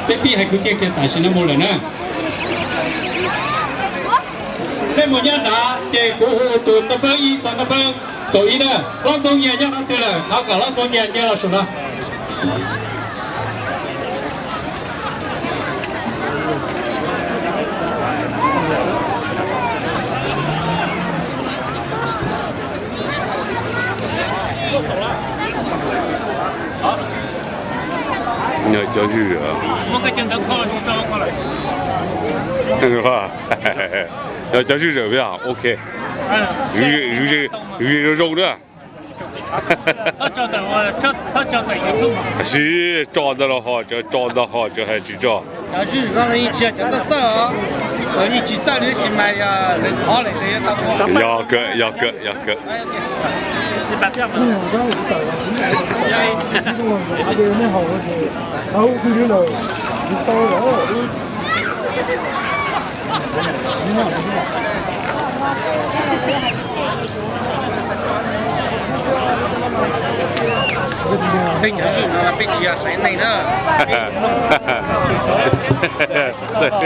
baby 係佢只嘅大線都冇嚟呢。你每日拿嘅股度那邊一上那邊走一的，老中間讓他對了，他搞老中間接了什麼？你要教育啊！我给镜头靠过来。是吧？要教育这边 OK。鱼肉的。他教的我，他教的也够嘛。是长得了好，这长得好，这还知道。要去让人一起叫他走啊，一起走就行嘛呀，人好嘞，这也到我。要个。是吧？这样嘛。被你去被你啊谁那的对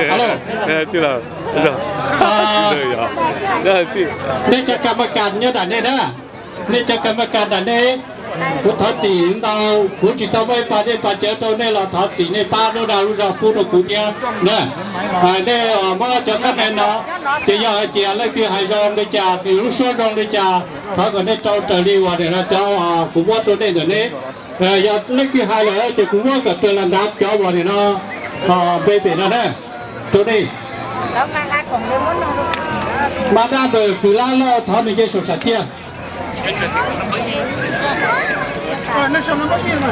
了นี่จะกรรมการเนี่ยด่านนี้นะนี่จะกรรมการด่านนี้ผู้ท้าจีนเราผู้จิตเอาไว้ปาเจปาเจตัวนี่เราท้าจีนในป้าโนดารู้จักผู้ตัวกูเทียเนี่ยเนี่ยมาจะกันเนี่ยเนาะจะยาเจียเลยคือหายรองเลยจ่าคือรู้ส่วนรองเลยจ่าถ้าเกิดได้เจ้าเตลีว่าเนี่ยเจ้ากูว่าตัวนี้ตัวนี้อยากเล็กที่หายเลยจะกูว่ากับตัวระดับเจ้าว่าเนี่ยเนาะเบบี้นั่นแหละตัวนี้มาด้าเบอร์คือล่าล่อท้ามีเกสรสัตย์เทีย那小龙包店嘛，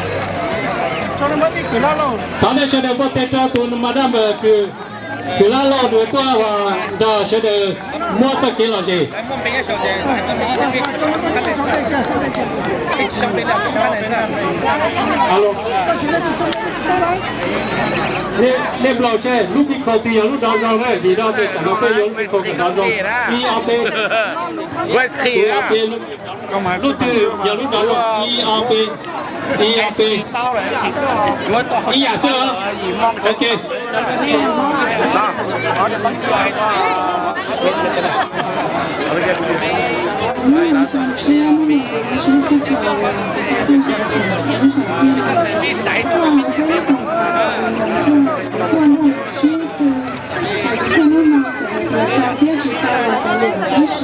小龙包店给拉了。他那现在我带着都马上给拉了多多话，到现在摸着给了的。Alo。你不老车，路边靠边有路当中嘞，你到这等到边有路靠边当中，一二边，一二边路对有路当中，一二边，一二边，一二是吗 ？OK。我们想吃要么生吃口味，就是减少淀粉，这样可以做那些的菜目呢，在贴纸上的零食，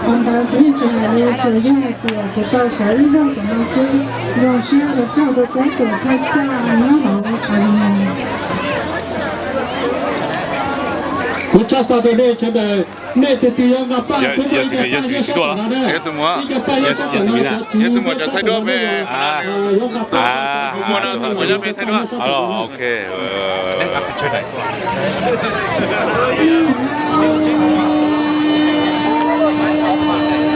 我的日子还是这样子，就到生日上怎么可以让生日照顾公主开价那好我这上的那真的那个地方那半不会的，半夜上的呢，一个半夜上的呢，也怎么叫太多呗？如果呢，我要没太多。好了，OK，去哪？